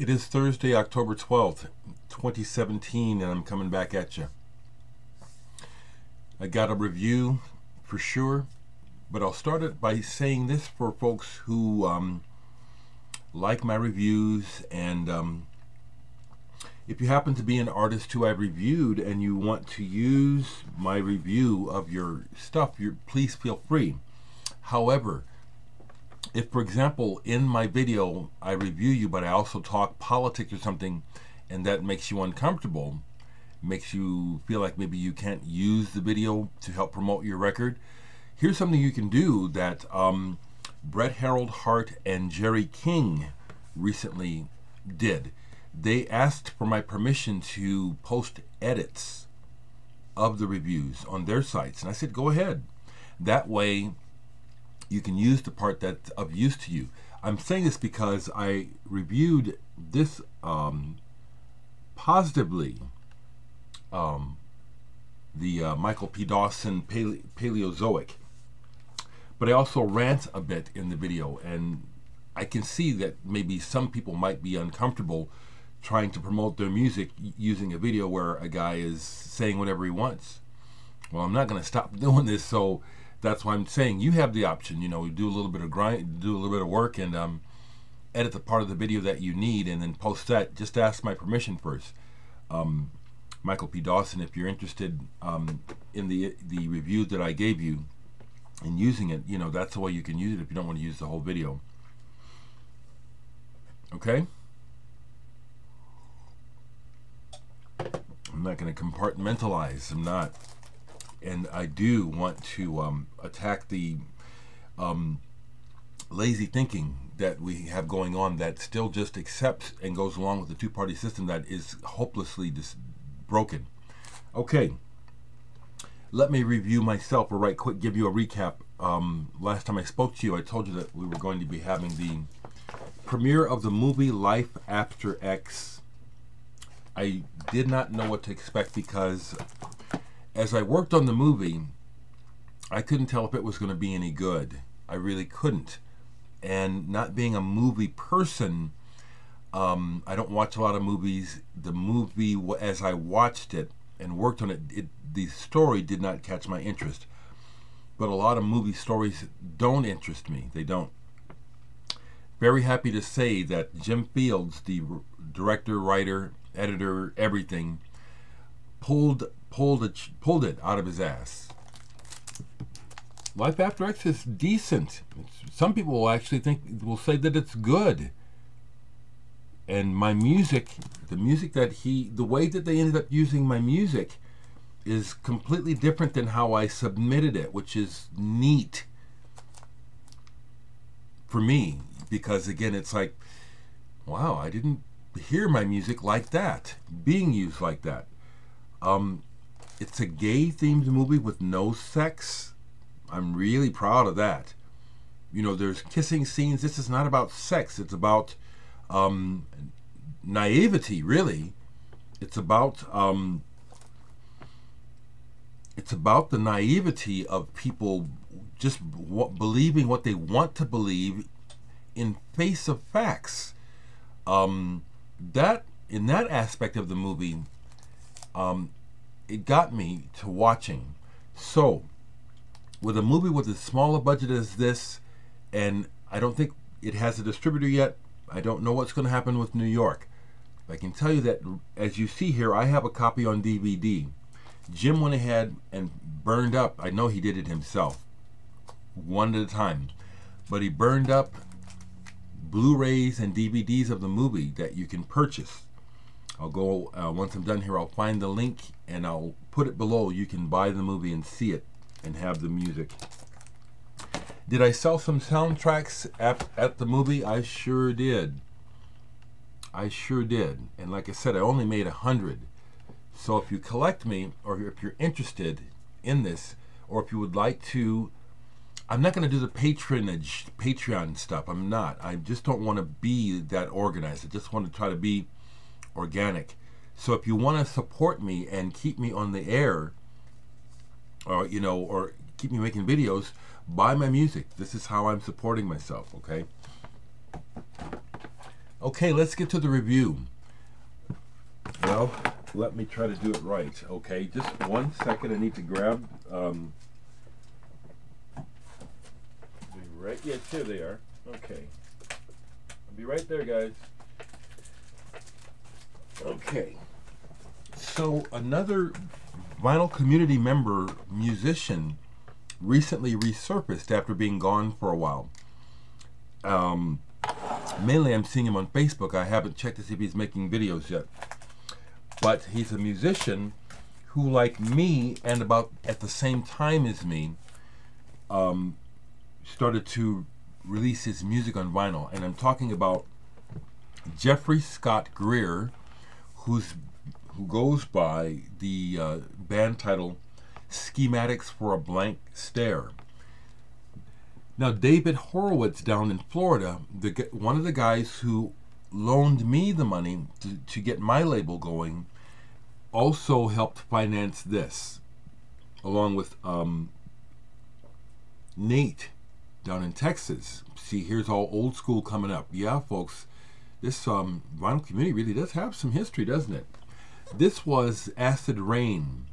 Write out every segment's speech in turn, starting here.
It is Thursday, October 12th, 2017, and I'm coming back at you. I got a review for sure, but I'll start it by saying this for folks who like my reviews, and if you happen to be an artist who I've reviewed and you want to use my review of your stuff, please feel free. However, if, for example, in my video I review you, but I also talk politics or something, and that makes you uncomfortable, makes you feel like maybe you can't use the video to help promote your record, here's something you can do that Brett Harold Hart and Jerry King recently did. They asked for my permission to post edits of the reviews on their sites, and I said, go ahead. That way you can use the part that's of use to you. I'm saying this because I reviewed this positively, the Michael P. Dawson Paleozoic, but I also rant a bit in the video, and I can see that maybe some people might be uncomfortable trying to promote their music using a video where a guy is saying whatever he wants. Well, I'm not going to stop doing this, so that's why I'm saying you have the option. You know, do a little bit of grind, do a little bit of work, and edit the part of the video that you need, and then post that. Just ask my permission first. Michael P. Dawson, if you're interested in the review that I gave you and using it, you know, that's the way you can use it if you don't want to use the whole video. Okay? I'm not going to compartmentalize. I'm not. And I do want to attack the lazy thinking that we have going on that still just accepts and goes along with the two-party system that is hopelessly broken. Okay, let me review myself, or right quick give you a recap. Last time I spoke to you, I told you that we were going to be having the premiere of the movie Life After X. I did not know what to expect because as I worked on the movie, I couldn't tell if it was going to be any good. I really couldn't. And not being a movie person, I don't watch a lot of movies. The movie, as I watched it and worked on it, the story did not catch my interest. But a lot of movie stories don't interest me. They don't. Very happy to say that Jim Fields, the director, writer, editor, everything, pulled it out of his ass. Life After X is decent. Some people will actually will say that it's good. And my music, the way that they ended up using my music is completely different than how I submitted it, which is neat for me, because again, it's like, wow, I didn't hear my music like that, being used like that. It's a gay-themed movie with no sex. I'm really proud of that. You know, there's kissing scenes. This is not about sex. It's about naivety, really. It's about the naivety of people just believing what they want to believe in face of facts. That in that aspect of the movie, it got me to watching. So, with a movie with as small a budget as this, and I don't think it has a distributor yet, I don't know what's going to happen with New York. I can tell you that, as you see here, I have a copy on DVD. Jim went ahead and burned up, I know he did it himself, one at a time, but he burned up Blu-rays and DVDs of the movie that you can purchase. I'll go, once I'm done here, I'll find the link and I'll put it below. You can buy the movie and see it and have the music. Did I sell some soundtracks at the movie? I sure did. I sure did. And like I said, I only made 100. So if you collect me, or if you're interested in this, or if you would like to, I'm not going to do the Patreon stuff. I'm not. I just don't want to be that organized. I just want to try to be organic. So if you want to support me and keep me on the air, or you know, or keep me making videos, buy my music. This is how I'm supporting myself. Okay. Okay, let's get to the review. Well, let me try to do it right. Okay, just 1 second. I need to grab. Right, yes, here they are. Okay, I'll be right there, guys. Okay, so another vinyl community member, musician, recently resurfaced after being gone for a while. Mainly I'm seeing him on Facebook. I haven't checked to see if he's making videos yet. But he's a musician who, like me, and about at the same time as me, started to release his music on vinyl. And I'm talking about Jeffrey Scott Greer, who goes by the band title Schematics for a Blank Stare. Now, David Horowitz down in Florida, one of the guys who loaned me the money to get my label going, also helped finance this, along with Nate down in Texas. See, here's all old school coming up. Yeah, folks, this vinyl community really does have some history, doesn't it? This was Acid Rain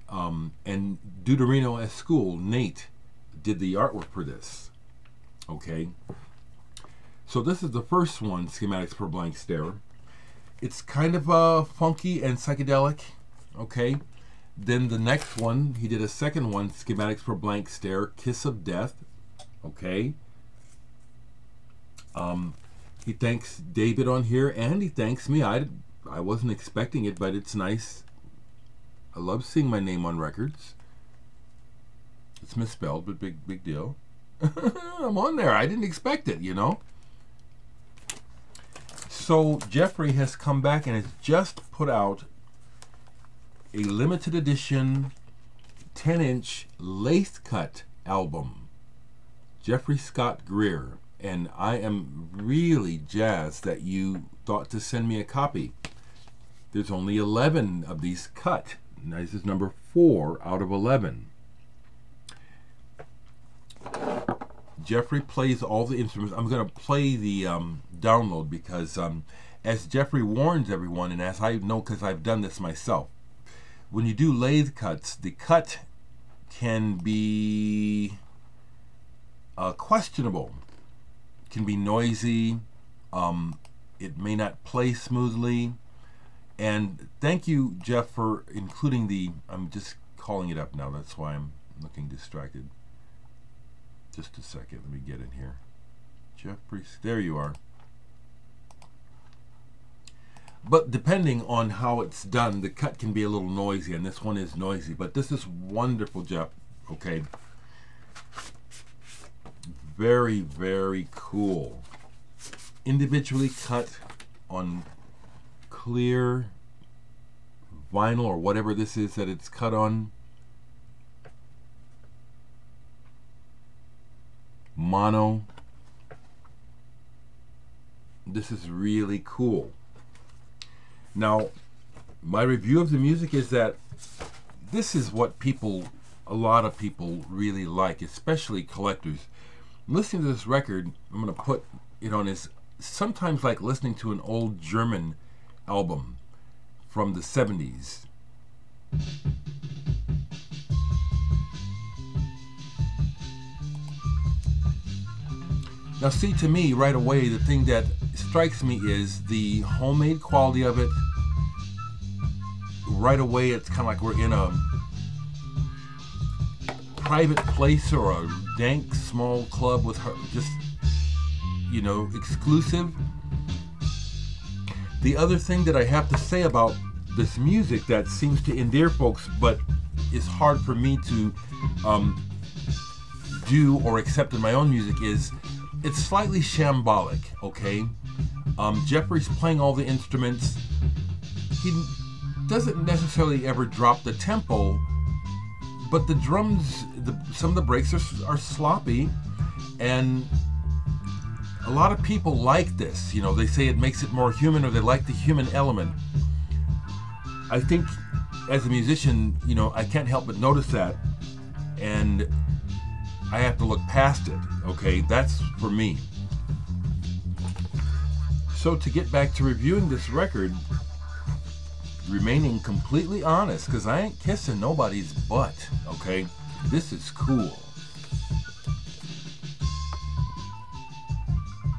and Deuterino at School. Nate did the artwork for this. Okay, so this is the first one, Schematics for a Blank Stare. It's kind of funky and psychedelic. Okay, then the next one, he did a second one, Schematics for a Blank Stare, Kiss of Death. Okay, he thanks David on here, and he thanks me. I wasn't expecting it, but it's nice. I love seeing my name on records. It's misspelled, but big deal. I'm on there. I didn't expect it, you know. So Jeffrey has come back and has just put out a limited edition 10-inch lathe cut album. Jeffrey Scott Greer. And I am really jazzed that you thought to send me a copy. There's only 11 of these cut. Now, this is number 4 out of 11. Jeffrey plays all the instruments. I'm going to play the download because as Jeffrey warns everyone, and as I know because I've done this myself, when you do lathe cuts, the cut can be questionable. It can be noisy. It may not play smoothly. And thank you, Jeff, for including the, I'm just calling it up now, that's why I'm looking distracted. Just a second, let me get in here. Jeffrey, there you are. But depending on how it's done, the cut can be a little noisy, and this one is noisy. But this is wonderful, Jeff. Okay. Very, very cool. Individually cut on clear vinyl or whatever this is that it's cut on. Mono. This is really cool. Now, my review of the music is that this is what a lot of people really like, especially collectors. Listening to this record, I'm going to put it on, is sometimes like listening to an old German album from the 70s. Now see, to me, right away, the thing that strikes me is the homemade quality of it. Right away, it's kind of like we're in a private place or a dank small club with her, just, you know, exclusive. The other thing that I have to say about this music that seems to endear folks, but is hard for me to do or accept in my own music, is it's slightly shambolic, okay? Jeffrey's playing all the instruments. He doesn't necessarily ever drop the tempo, but the drums, some of the breaks are sloppy, and a lot of people like this. You know, they say it makes it more human, or they like the human element. I think as a musician, you know, I can't help but notice that, and I have to look past it, okay? That's for me. So to get back to reviewing this record, remaining completely honest, because I ain't kissing nobody's butt, okay? This is cool.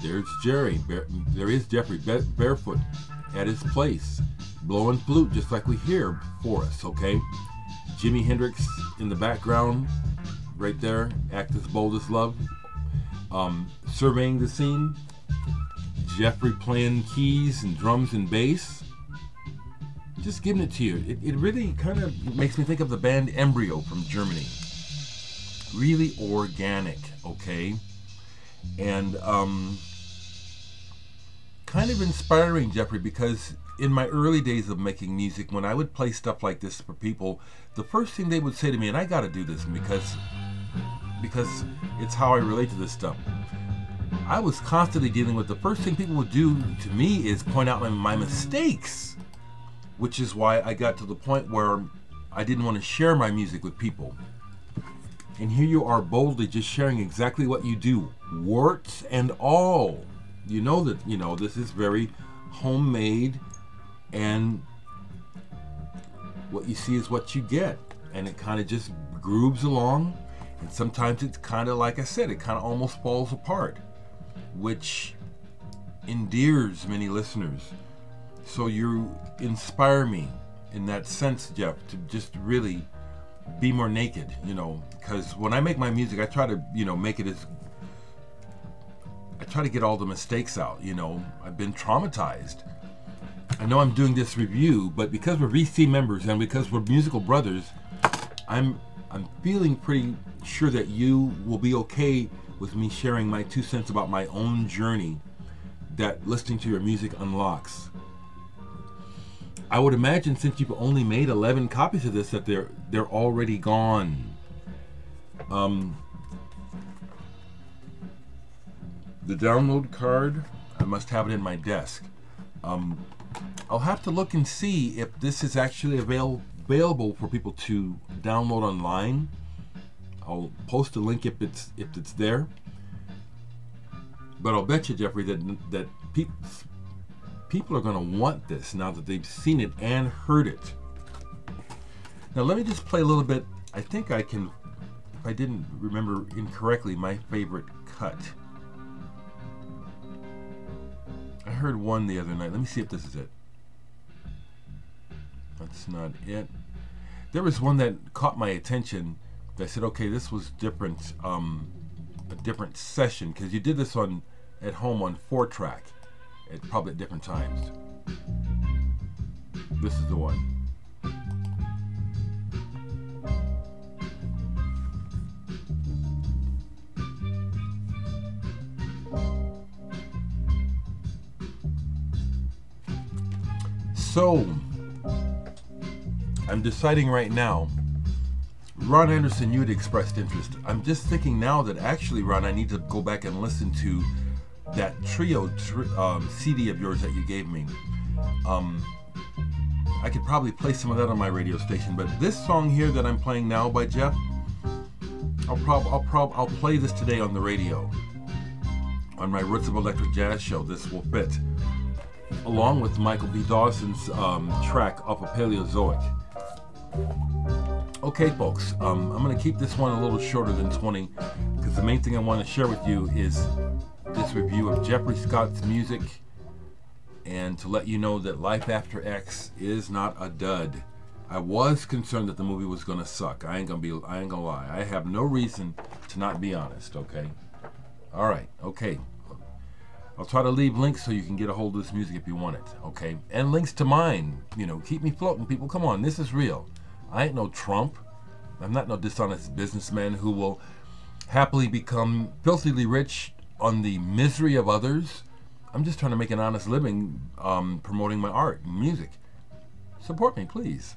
There's Jerry. There is Jeffrey barefoot at his place, blowing flute just like we hear for us, okay? Jimi Hendrix in the background, right there, Act as Bold as Love. Surveying the scene, Jeffrey playing keys and drums and bass. Just giving it to you. It really kind of makes me think of the band Embryo from Germany. Really organic, okay? And kind of inspiring, Jeffrey, because in my early days of making music, when I would play stuff like this for people, the first thing they would say to me, and I got to do this because it's how I relate to this stuff. I was constantly dealing with, the first thing people would do to me is point out my mistakes, which is why I got to the point where I didn't want to share my music with people. And here you are boldly just sharing exactly what you do, warts and all. You know that, this is very homemade, and what you see is what you get, and it kind of just grooves along, and sometimes it's kind of, like I said, it kind of almost falls apart, which endears many listeners. So you inspire me in that sense, Jeff, to just really be more naked, because when I make my music, I try to, make it as, I try to get all the mistakes out, I've been traumatized. I know I'm doing this review, but because we're VC members and because we're musical brothers, I'm feeling pretty sure that you will be okay with me sharing my 2 cents about my own journey that listening to your music unlocks. I would imagine, since you've only made 11 copies of this, that they're already gone. The download card, I must have it in my desk. I'll have to look and see if this is actually available for people to download online. I'll post a link if it's there. But I'll bet you, Jeffrey, that people are going to want this now that they've seen it and heard it. Now let me just play a little bit. I think I can, if I didn't remember incorrectly, my favorite cut. I heard one the other night. Let me see if this is it. That's not it. There was one that caught my attention. I said, okay, this was different, a different session, because you did this at home on 4-track, probably at different times. This is the one. So, I'm deciding right now. Ron Anderson, you had expressed interest. I'm just thinking now that actually, Ron, I need to go back and listen to that trio CD of yours that you gave me. I could probably play some of that on my radio station, but this song here that I'm playing now by Jeff, I'll play this today on the radio on my Roots of Electric Jazz show. This will fit, along with Michael B. Dawson's track off of Paleozoic. Okay, folks, I'm going to keep this one a little shorter than 20, because the main thing I want to share with you is this review of Jeffrey Scott's music, and to let you know that Life After X is not a dud. I was concerned that the movie was going to suck. I ain't gonna lie. I have no reason to not be honest, okay? All right, okay. I'll try to leave links so you can get a hold of this music if you want it, okay? And links to mine, keep me floating, people. Come on, this is real. I ain't no Trump. I'm not no dishonest businessman who will happily become filthily rich on the misery of others. I'm just trying to make an honest living promoting my art and music. Support me, please.